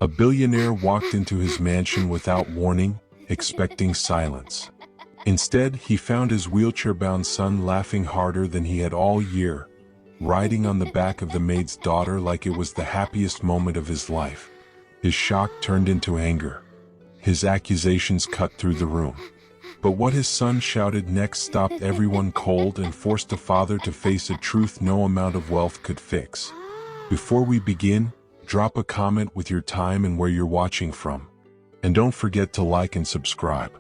A billionaire walked into his mansion without warning, expecting silence. Instead, he found his wheelchair-bound son laughing harder than he had all year, riding on the back of the maid's daughter like it was the happiest moment of his life. His shock turned into anger. His accusations cut through the room. But what his son shouted next stopped everyone cold and forced a father to face a truth no amount of wealth could fix. Before we begin, drop a comment with your time and where you're watching from. And don't forget to like and subscribe.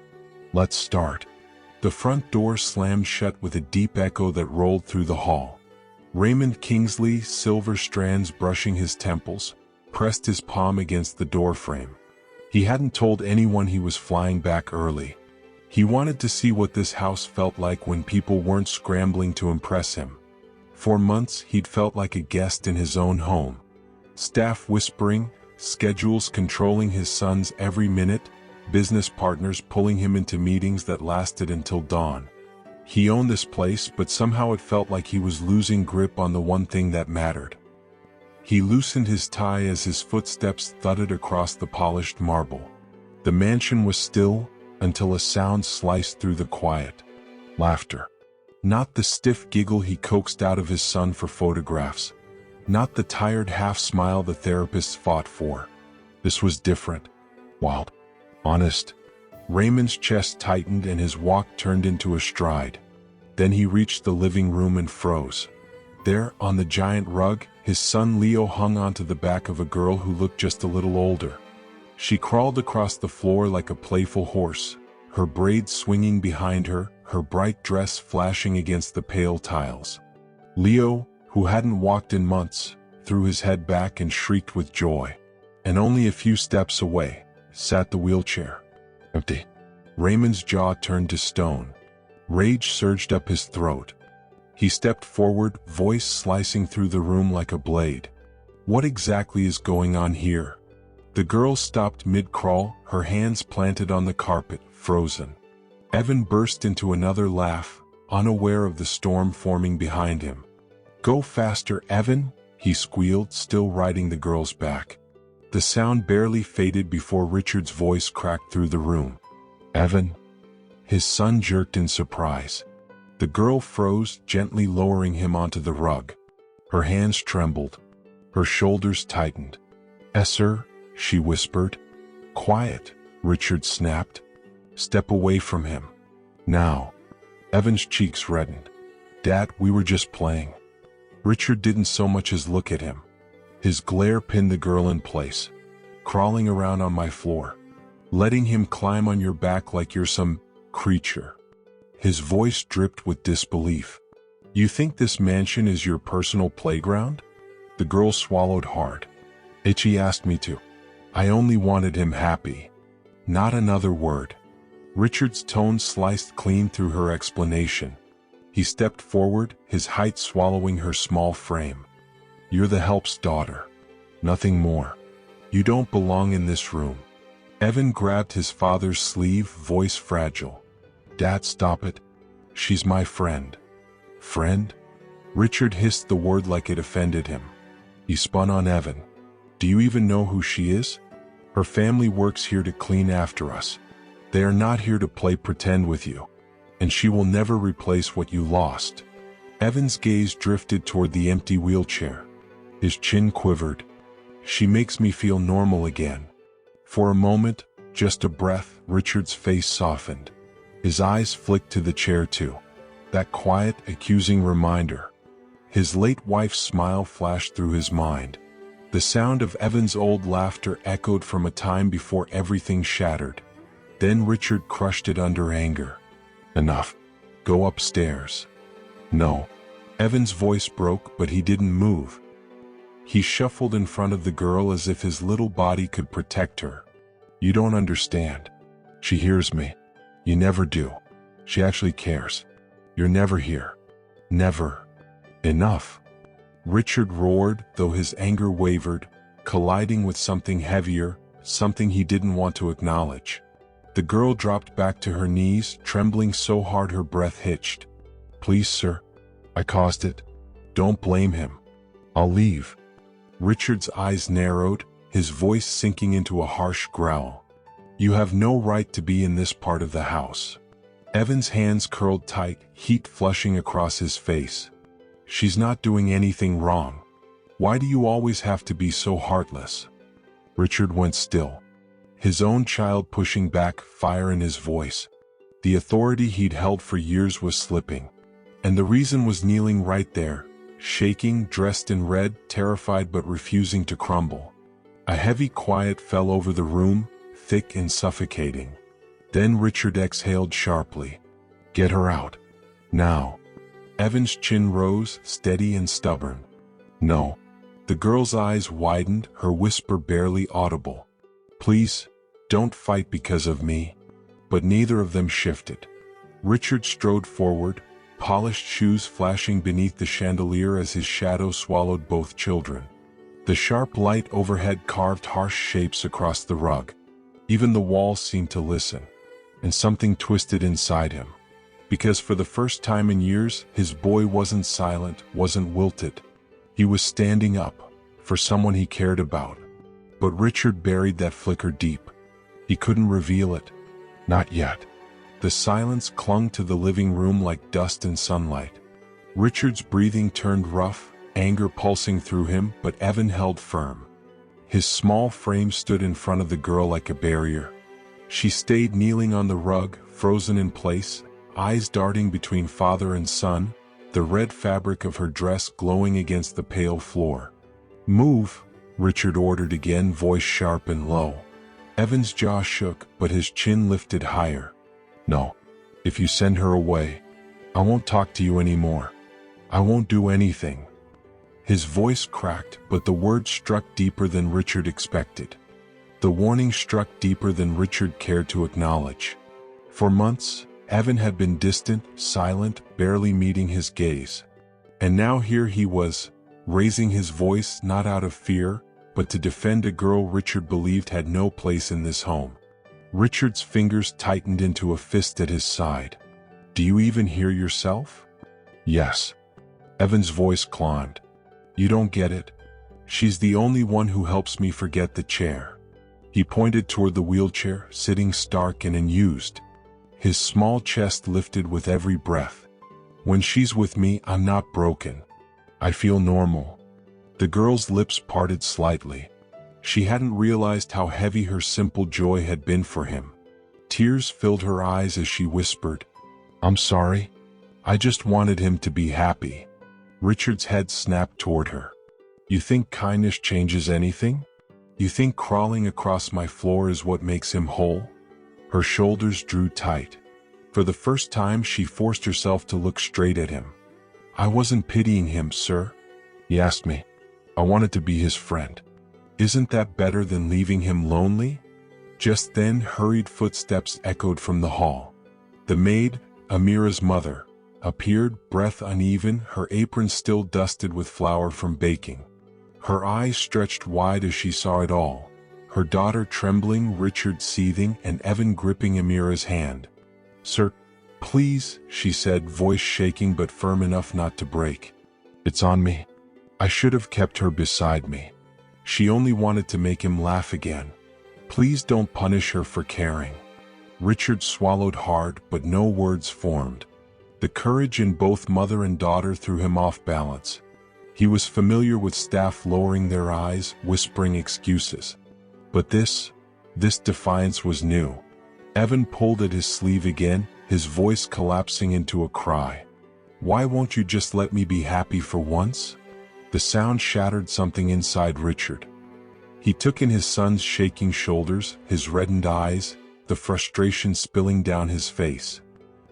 Let's start. The front door slammed shut with a deep echo that rolled through the hall. Raymond Kingsley, silver strands brushing his temples, pressed his palm against the doorframe. He hadn't told anyone he was flying back early. He wanted to see what this house felt like when people weren't scrambling to impress him. For months, he'd felt like a guest in his own home. Staff whispering, schedules controlling his son's every minute, business partners pulling him into meetings that lasted until dawn. He owned this place, but somehow it felt like he was losing grip on the one thing that mattered. He loosened his tie as his footsteps thudded across the polished marble. The mansion was still, until a sound sliced through the quiet. Laughter. Not the stiff giggle he coaxed out of his son for photographs. Not the tired half-smile the therapists fought for. This was different. Wild. Honest. Raymond's chest tightened and his walk turned into a stride. Then he reached the living room and froze. There, on the giant rug, his son Leo hung onto the back of a girl who looked just a little older. She crawled across the floor like a playful horse, her braids swinging behind her, her bright dress flashing against the pale tiles. Leo, who hadn't walked in months, threw his head back and shrieked with joy. And only a few steps away sat the wheelchair. Empty. Raymond's jaw turned to stone. Rage surged up his throat. He stepped forward, voice slicing through the room like a blade. What exactly is going on here? The girl stopped mid-crawl, her hands planted on the carpet, frozen. Evan burst into another laugh, unaware of the storm forming behind him. "Go faster, Evan," he squealed, still riding the girl's back. The sound barely faded before Richard's voice cracked through the room. "Evan?" His son jerked in surprise. The girl froze, gently lowering him onto the rug. Her hands trembled. Her shoulders tightened. "Sir," she whispered. "Quiet," Richard snapped. "Step away from him. Now." Evan's cheeks reddened. "Dad, we were just playing." Richard didn't so much as look at him. His glare pinned the girl in place. "Crawling around on my floor. Letting him climb on your back like you're some creature." His voice dripped with disbelief. "You think this mansion is your personal playground?" The girl swallowed hard. "Itchy asked me to. I only wanted him happy." Not another word. Richard's tone sliced clean through her explanation. He stepped forward, his height swallowing her small frame. "You're the help's daughter. Nothing more. You don't belong in this room." Evan grabbed his father's sleeve, voice fragile. "Dad, stop it. She's my friend." "Friend?" Richard hissed the word like it offended him. He spun on Evan. "Do you even know who she is? Her family works here to clean after us. They are not here to play pretend with you. And she will never replace what you lost." Evan's gaze drifted toward the empty wheelchair. His chin quivered. "She makes me feel normal again." For a moment, just a breath, Richard's face softened. His eyes flicked to the chair too. That quiet, accusing reminder. His late wife's smile flashed through his mind. The sound of Evan's old laughter echoed from a time before everything shattered. Then Richard crushed it under anger. "Enough. Go upstairs." "No." Evan's voice broke, but he didn't move. He shuffled in front of the girl as if his little body could protect her. "You don't understand. She hears me. You never do. She actually cares. You're never here. Never." "Enough." Richard roared, though his anger wavered, colliding with something heavier, something he didn't want to acknowledge. The girl dropped back to her knees, trembling so hard her breath hitched. "Please, sir. I caused it. Don't blame him. I'll leave." Richard's eyes narrowed, his voice sinking into a harsh growl. "You have no right to be in this part of the house." Evan's hands curled tight, heat flushing across his face. "She's not doing anything wrong. Why do you always have to be so heartless?" Richard went still, his own child pushing back, fire in his voice. The authority he'd held for years was slipping. And the reason was kneeling right there, shaking, dressed in red, terrified but refusing to crumble. A heavy quiet fell over the room, thick and suffocating. Then Richard exhaled sharply. "Get her out. Now." Evan's chin rose, steady and stubborn. "No." The girl's eyes widened, her whisper barely audible. "Please, don't fight because of me." But neither of them shifted. Richard strode forward, polished shoes flashing beneath the chandelier as his shadow swallowed both children. The sharp light overhead carved harsh shapes across the rug. Even the walls seemed to listen. And something twisted inside him. Because for the first time in years, his boy wasn't silent, wasn't wilted. He was standing up, for someone he cared about. But Richard buried that flicker deep. He couldn't reveal it. Not yet. The silence clung to the living room like dust in sunlight. Richard's breathing turned rough, anger pulsing through him, but Evan held firm. His small frame stood in front of the girl like a barrier. She stayed kneeling on the rug, frozen in place, eyes darting between father and son, the red fabric of her dress glowing against the pale floor. "Move," Richard ordered again, voice sharp and low. Evan's jaw shook, but his chin lifted higher. "No. If you send her away, I won't talk to you anymore. I won't do anything." His voice cracked, but the words struck deeper than Richard expected. The warning struck deeper than Richard cared to acknowledge. For months, Evan had been distant, silent, barely meeting his gaze. And now here he was, raising his voice not out of fear, but to defend a girl Richard believed had no place in this home. Richard's fingers tightened into a fist at his side. "Do you even hear yourself?" "Yes." Evan's voice climbed. "You don't get it. She's the only one who helps me forget the chair." He pointed toward the wheelchair, sitting stark and unused. His small chest lifted with every breath. "When she's with me, I'm not broken. I feel normal." The girl's lips parted slightly. She hadn't realized how heavy her simple joy had been for him. Tears filled her eyes as she whispered, "I'm sorry. I just wanted him to be happy." Richard's head snapped toward her. "You think kindness changes anything? You think crawling across my floor is what makes him whole?" Her shoulders drew tight. For the first time, she forced herself to look straight at him. "I wasn't pitying him, sir. He asked me. I wanted to be his friend. Isn't that better than leaving him lonely?" Just then, hurried footsteps echoed from the hall. The maid, Amira's mother, appeared, breath uneven, her apron still dusted with flour from baking. Her eyes stretched wide as she saw it all. Her daughter trembling, Richard seething, and Evan gripping Amira's hand. "Sir, please," she said, voice shaking but firm enough not to break. "It's on me. I should have kept her beside me. She only wanted to make him laugh again. Please don't punish her for caring." Richard swallowed hard, but no words formed. The courage in both mother and daughter threw him off balance. He was familiar with staff lowering their eyes, whispering excuses. But this defiance was new. Evan pulled at his sleeve again, his voice collapsing into a cry. "Why won't you just let me be happy for once?" The sound shattered something inside Richard. He took in his son's shaking shoulders, his reddened eyes, the frustration spilling down his face.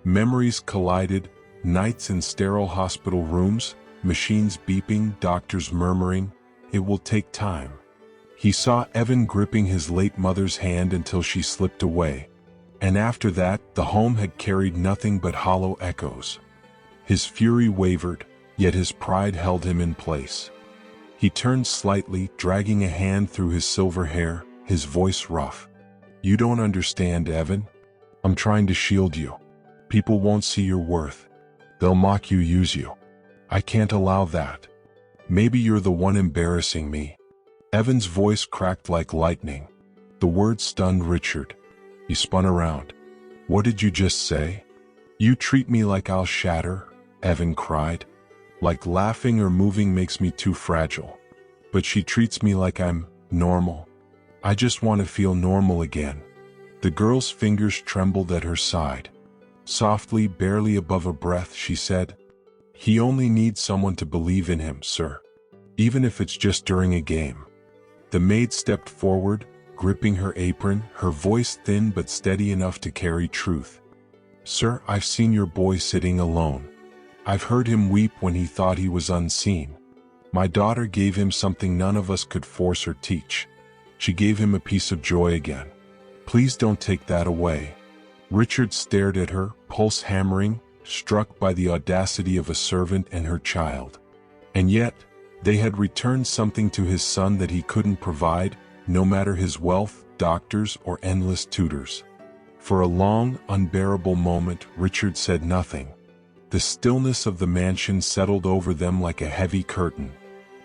Memories collided, nights in sterile hospital rooms, machines beeping, doctors murmuring, "It will take time." He saw Evan gripping his late mother's hand until she slipped away. And after that, the home had carried nothing but hollow echoes. His fury wavered, yet his pride held him in place. He turned slightly, dragging a hand through his silver hair, his voice rough. "You don't understand, Evan. I'm trying to shield you. People won't see your worth. They'll mock you, use you. I can't allow that. Maybe you're the one embarrassing me." Evan's voice cracked like lightning. The words stunned Richard. He spun around. What did you just say? You treat me like I'll shatter, Evan cried. Like laughing or moving makes me too fragile. But she treats me like I'm normal. I just want to feel normal again. The girl's fingers trembled at her side. Softly, barely above a breath, she said, He only needs someone to believe in him, sir. Even if it's just during a game. The maid stepped forward, gripping her apron, her voice thin but steady enough to carry truth. Sir, I've seen your boy sitting alone. I've heard him weep when he thought he was unseen. My daughter gave him something none of us could force or teach. She gave him a piece of joy again. Please don't take that away. Richard stared at her, pulse hammering, struck by the audacity of a servant and her child. And yet, they had returned something to his son that he couldn't provide, no matter his wealth, doctors, or endless tutors. For a long, unbearable moment, Richard said nothing. The stillness of the mansion settled over them like a heavy curtain.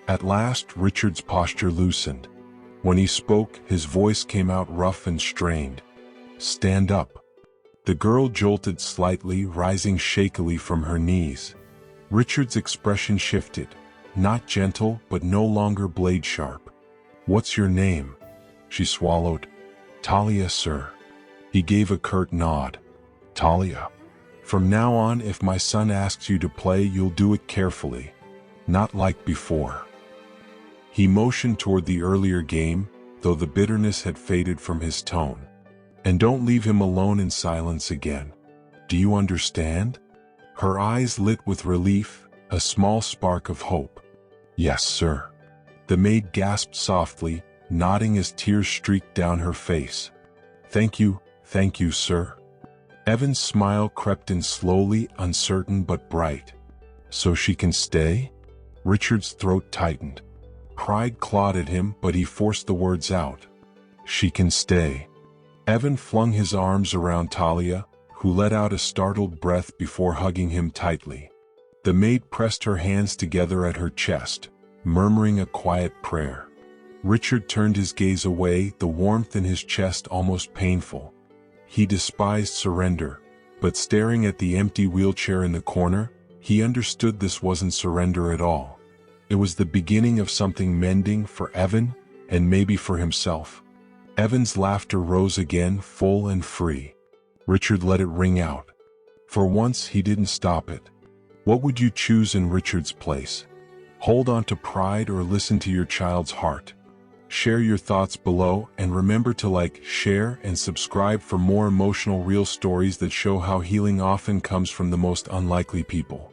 At last, Richard's posture loosened. When he spoke, his voice came out rough and strained. Stand up. The girl jolted slightly, rising shakily from her knees. Richard's expression shifted, not gentle, but no longer blade sharp. What's your name? She swallowed. Talia, sir. He gave a curt nod. Talia. From now on, if my son asks you to play, you'll do it carefully. Not like before. He motioned toward the earlier game, though the bitterness had faded from his tone. And don't leave him alone in silence again. Do you understand? Her eyes lit with relief, a small spark of hope. Yes, sir. The maid gasped softly, nodding as tears streaked down her face. Thank you, sir. Evan's smile crept in slowly, uncertain but bright. So she can stay? Richard's throat tightened. Pride clawed at him, but he forced the words out. She can stay. Evan flung his arms around Talia, who let out a startled breath before hugging him tightly. The maid pressed her hands together at her chest, murmuring a quiet prayer. Richard turned his gaze away, the warmth in his chest almost painful. He despised surrender, but staring at the empty wheelchair in the corner, he understood this wasn't surrender at all. It was the beginning of something mending for Evan, and maybe for himself. Evan's laughter rose again, full and free. Richard let it ring out. For once, he didn't stop it. What would you choose in Richard's place? Hold on to pride or listen to your child's heart? Share your thoughts below, and remember to like, share, and subscribe for more emotional real stories that show how healing often comes from the most unlikely people.